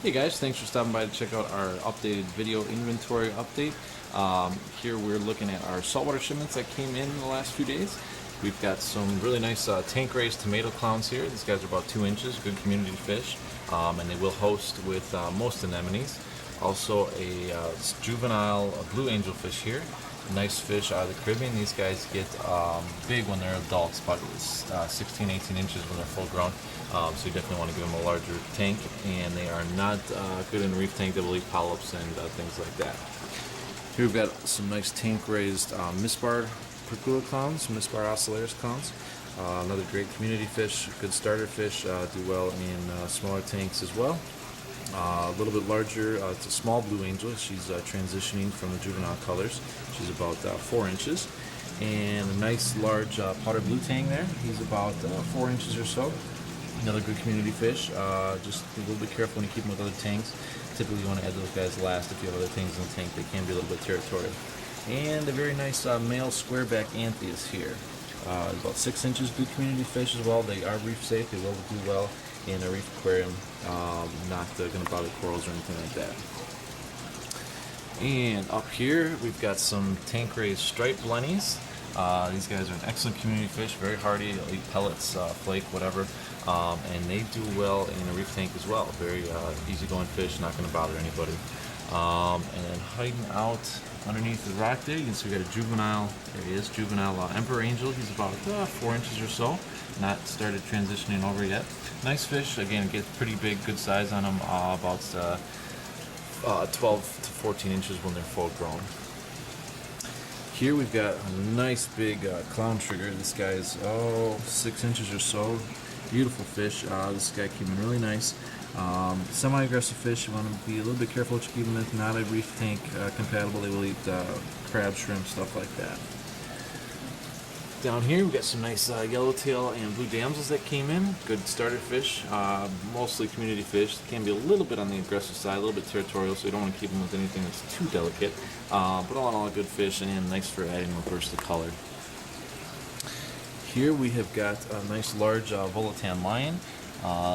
Hey guys, thanks for stopping by to check out our updated video inventory update. Here we're looking at our saltwater shipments that came in the last few days. We've got some really nice tank raised tomato clowns here. These guys are about 2 inches, good community fish, and they will host with most anemones. Also a juvenile blue angelfish here. Nice fish out of the Caribbean. These guys get big when they're adults, about 16, 18 inches when they're full grown. So you definitely want to give them a larger tank, and they are not good in a reef tank. They will eat polyps and things like that. Here we've got some nice tank raised misbar percula clowns, misbar oscillaris clowns. Another great community fish, good starter fish, do well in smaller tanks as well. A little bit larger, it's a small blue angel. She's transitioning from the juvenile colors. She's about 4 inches. And a nice large powder blue tang there. He's about 4 inches or so. Another good community fish. Just a little bit careful when you keep them with other tanks. Typically you want to add those guys last if you have other things in the tank. They can be a little bit territorial. And a very nice male squareback anthias here. About 6 inches, good community fish as well. They are reef safe. They will do well in a reef aquarium, not going to bother corals or anything like that. And up here we've got some tank raised striped blennies. These guys are an excellent community fish, very hardy. They'll eat pellets, flake, whatever, and they do well in a reef tank as well. Very easygoing fish, not going to bother anybody. And then hiding out underneath the rock there, you can see we got a juvenile. There he is, juvenile emperor angel. He's about 4 inches or so. Not started transitioning over yet. Nice fish. Again, gets pretty big, good size on them. About 12 to 14 inches when they're full grown. Here we've got a nice big clown trigger. This guy is 6 inches or so. Beautiful fish. This guy came in really nice. Semi-aggressive fish. You want to be a little bit careful what you keep them with. Not a reef tank compatible. They will eat crab, shrimp, stuff like that. Down here we've got some nice yellowtail and blue damsels that came in. Good starter fish, mostly community fish. They can be a little bit on the aggressive side, a little bit territorial, so you don't want to keep them with anything that's too delicate. But all in all, good fish, and nice for adding a burst of color. Here we have got a nice large Volatan lion.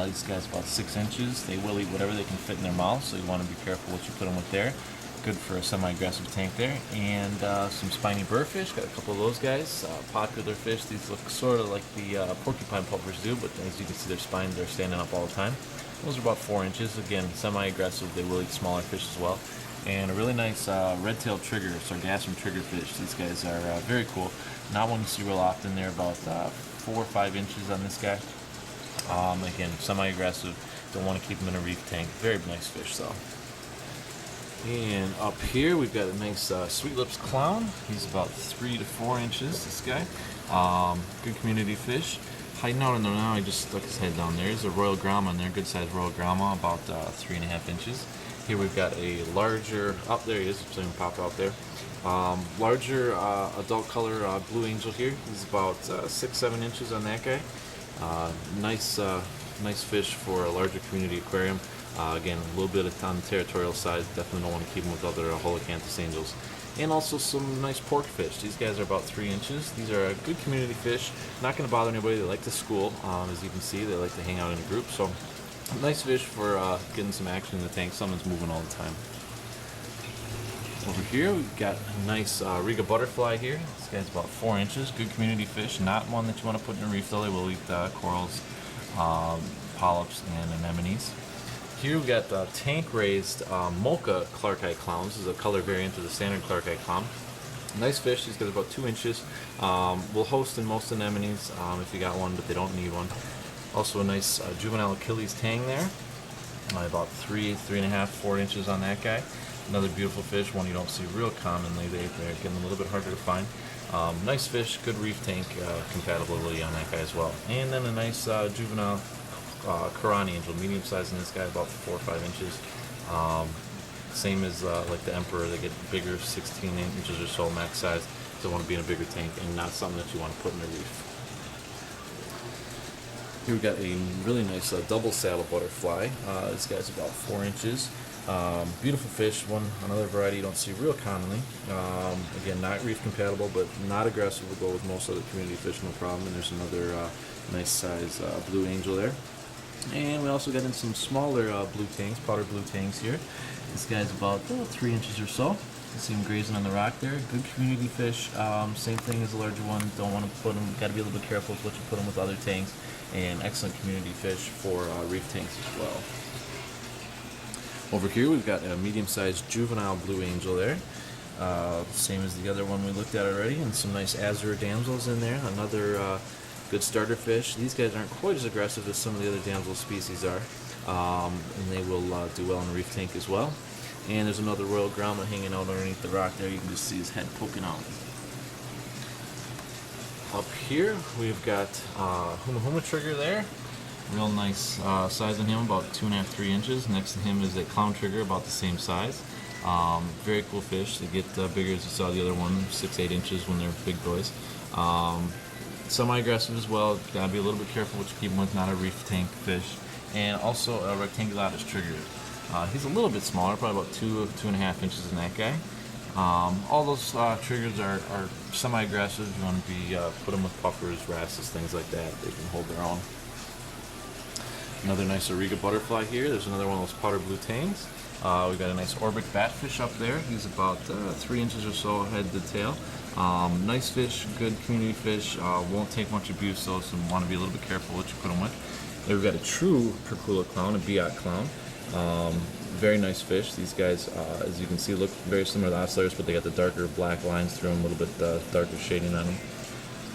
These guys about 6 inches. They will eat whatever they can fit in their mouth, so you want to be careful what you put them with there. Good for a semi-aggressive tank there. And some spiny burrfish, got a couple of those guys. Popular fish. These look sort of like the porcupine pulpers do, but as you can see, their spines are standing up all the time. Those are about 4 inches. Again, semi-aggressive. They will eat smaller fish as well. And a really nice red-tailed trigger, sargassum triggerfish. These guys are very cool. Not one you see real often. They're about 4 or 5 inches on this guy. Again, semi-aggressive. Don't want to keep them in a reef tank. Very nice fish though. And up here we've got a nice sweet lips clown. He's about 3 to 4 inches, this guy. Good community fish. Hiding out in there now, he just stuck his head down there. There's a royal grama in there, good sized royal grama, about 3.5 inches. Here we've got a larger, there he is, so he can pop out there. Larger adult color blue angel here. He's about 6-7 inches on that guy. Nice fish for a larger community aquarium. Again, a little bit on the territorial side. Definitely don't want to keep them with other holocanthus angels. And also some nice pork fish. These guys are about 3 inches. These are a good community fish. Not going to bother anybody. They like to school. As you can see, they like to hang out in a group. So, nice fish for getting some action in the tank. Someone's moving all the time. Over here, we've got a nice Riga butterfly here. This guy's about 4 inches. Good community fish. Not one that you want to put in a reef, though. They will eat corals, polyps, and anemones. Here we've got tank-raised mocha clarkite clowns. This is a color variant of the standard clarkite clown. Nice fish. These guys are about 2 inches. Will host in most anemones if you got one, but they don't need one. Also a nice juvenile Achilles tang there. About 3.5, 4 inches on that guy. Another beautiful fish, one you don't see real commonly. They're getting a little bit harder to find. Nice fish, good reef tank compatibility on that guy as well. And then a nice juvenile Karani angel, medium size in this guy, about 4 or 5 inches. Same as like the emperor, they get bigger, 16 inches or so max size. They want to be in a bigger tank and not something that you want to put in a reef. Here we got a really nice double saddle butterfly. This guy's about 4 inches. Beautiful fish, another variety you don't see real commonly. Again, not reef compatible, but not aggressive. Will go with most other community fish, no problem. And there's another nice size blue angel there. And we also got in some smaller blue tangs, powder blue tangs here. This guy's about 3 inches or so. You see him grazing on the rock there. Good community fish. Same thing as the larger one. Don't want to put them. Got to be a little bit careful with what you put them with other tanks. And excellent community fish for reef tanks as well. Over here we've got a medium-sized juvenile blue angel there. Same as the other one we looked at already, and some nice azure damsels in there. Another good starter fish. These guys aren't quite as aggressive as some of the other damsel species are, and they will do well in a reef tank as well. And there's another royal grommet hanging out underneath the rock there. You can just see his head poking out. Up here we've got Huma Huma trigger there. Real nice size on him, about 2.5–3 inches. Next to him is a clown trigger, about the same size. Very cool fish. They get bigger, as you saw the other one, 6–8 inches when they're big boys. Semi-aggressive as well. Gotta be a little bit careful what you keep them with. Not a reef tank fish. And also a rectangulatus trigger. He's a little bit smaller, probably about 2–2.5 inches in that guy. All those triggers are semi-aggressive. You want to be put them with puffers, wrasses, things like that. They can hold their own. Another nice Auriga butterfly here. There's another one of those powder blue tangs. We've got a nice orbic batfish up there. He's about 3 inches or so head to tail. Nice fish, good community fish. Won't take much abuse though, so you want to be a little bit careful what you put them with. Then we've got a true percula clown, a biot clown. Very nice fish. These guys, as you can see, look very similar to oscillators, but they got the darker black lines through them, a little bit darker shading on them.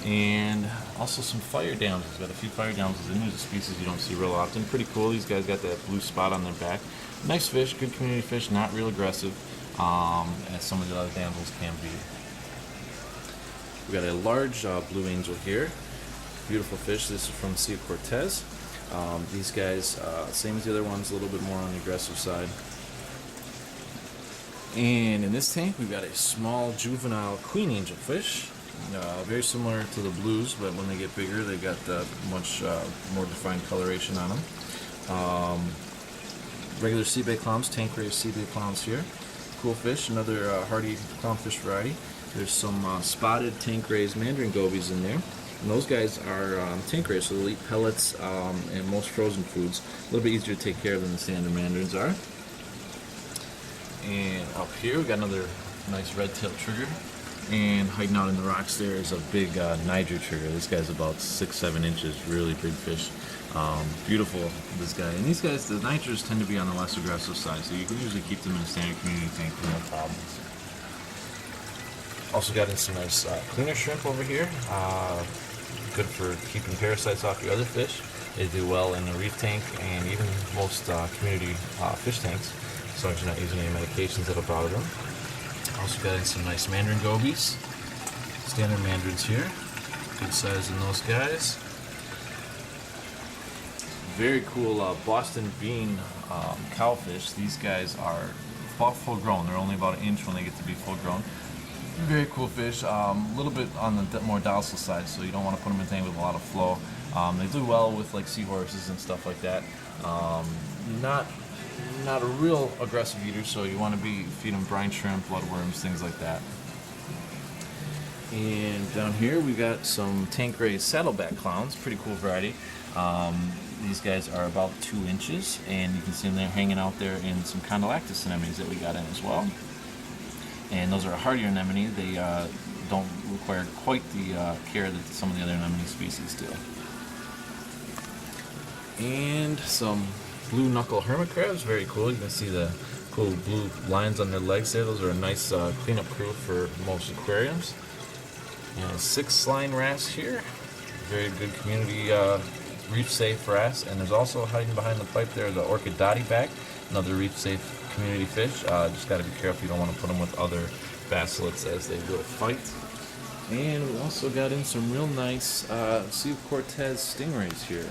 And also some fire damsels. Got a few fire damsels in. There's a species you don't see real often. Pretty cool. These guys got that blue spot on their back. Nice fish, good community fish, not real aggressive, as some of the other damsels can be. We got a large blue angel here. Beautiful fish. This is from Sea of Cortez. These guys, same as the other ones, a little bit more on the aggressive side. And in this tank, we've got a small juvenile queen angel fish. Very similar to the blues, but when they get bigger, they've got much more defined coloration on them. Regular sea bay clowns, tank raised sea bay clowns here. Cool fish, another hardy clownfish variety. There's some spotted tank raised mandarin gobies in there. And those guys are tank raised, so they'll eat pellets and most frozen foods. A little bit easier to take care of than the standard mandarins are. And up here, we got another nice red-tailed trigger. And hiding out in the rocks there is a big Niger trigger. This guy's about 6–7 inches, really big fish. Beautiful, this guy. And these guys, the Nigers tend to be on the less aggressive side, so you can usually keep them in a standard community tank with no problems. Also got in some nice cleaner shrimp over here. Good for keeping parasites off your other fish. They do well in the reef tank and even most community fish tanks, as long as you're not using any medications that'll bother them. Also got in some nice mandarin gobies. Standard mandarins here. Good size in those guys. Very cool Boston bean cowfish. These guys are about full grown. They're only about an inch when they get to be full grown. Very cool fish. A little bit on the more docile side, so you don't want to put them in a tank with a lot of flow. They do well with like seahorses and stuff like that. Not a real aggressive eater, so you want to feed them brine shrimp, bloodworms, things like that. And down here we got some tank raised saddleback clowns, pretty cool variety. These guys are about 2 inches, and you can see them there hanging out there in some condylactis anemones that we got in as well. And those are a hardier anemone. They don't require quite the care that some of the other anemone species do. And some blue knuckle hermit crabs, very cool. You can see the cool blue lines on their legs there. Those are a nice cleanup crew for most aquariums. And a 6-line wrasse here. Very good community reef safe wrasse. And there's also hiding behind the pipe there the orchid dotty back, another reef safe community fish. Just got to be careful, you don't want to put them with other basslettes as they will fight. And we also got in some real nice Sea of Cortez stingrays here.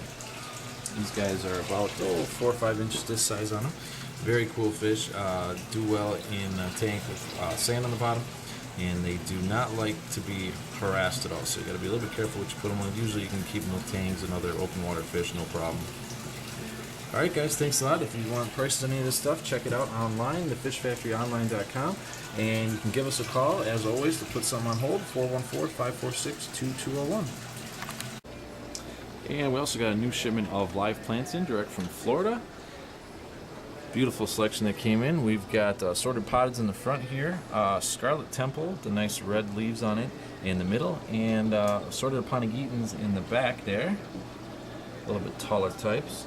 These guys are about 4 or 5 inches this size on them. Very cool fish. Do well in a tank with sand on the bottom, and they do not like to be harassed at all. So you got to be a little bit careful what you put them with. Usually you can keep them with tangs and other open water fish, no problem. All right, guys, thanks a lot. If you want prices on any of this stuff, check it out online, thefishfactoryonline.com, and you can give us a call, as always, to put something on hold, 414-546-2201. And we also got a new shipment of live plants in direct from Florida. Beautiful selection that came in. We've got assorted pods in the front here, Scarlet Temple, the nice red leaves on it in the middle, and assorted Aponogetons in the back there, a little bit taller types.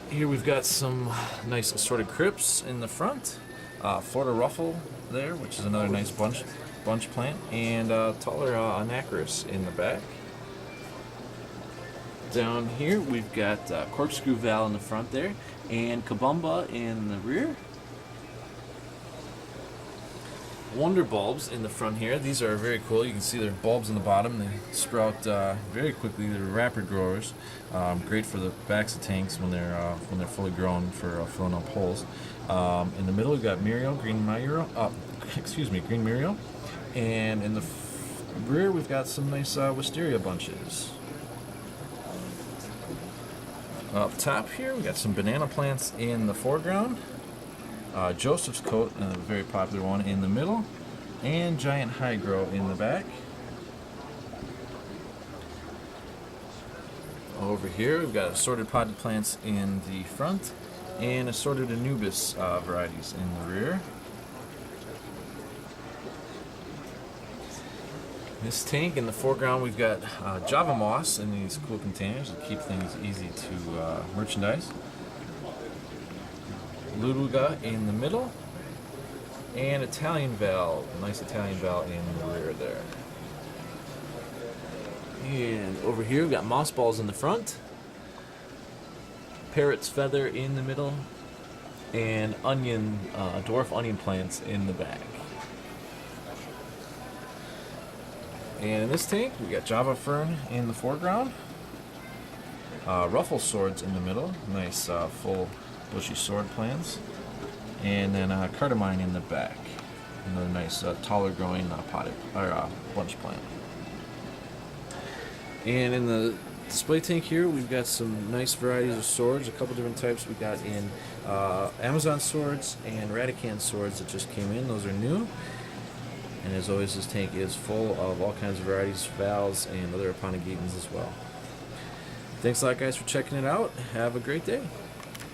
Here we've got some nice assorted crypts in the front, Florida Ruffle there, which is another nice bunch plant, and taller Anacris in the back. Down here we've got Corkscrew Val in the front there, and Kabumba in the rear. Wonder bulbs in the front here. These are very cool. You can see their bulbs in the bottom. They sprout very quickly. They're rapid growers. Great for the backs of tanks when they're fully grown for filling up holes. In the middle we've got Muriel, green Muriel. Green Muriel. And in the rear we've got some nice wisteria bunches. Up top here we got some banana plants in the foreground. Joseph's Coat, a very popular one, in the middle, and Giant High Grow in the back. Over here we've got assorted potted plants in the front and assorted Anubis varieties in the rear. This tank in the foreground we've got Java Moss in these cool containers to keep things easy to merchandise. Luduga in the middle, and Italian Val, a nice Italian Val in the rear there. And over here we've got moss balls in the front, Parrot's Feather in the middle, and onion, dwarf onion plants in the back. And in this tank we got Java Fern in the foreground, Ruffle Swords in the middle, nice full bushy sword plants, and then cardamine in the back, another nice taller growing potted or bunch plant. And in the display tank here we've got some nice varieties of swords, a couple different types. We got in Amazon swords and Radican swords that just came in. Those are new. And as always, this tank is full of all kinds of varieties, Vals, and other Aponogetons as well. Thanks a lot, guys, for checking it out. Have a great day.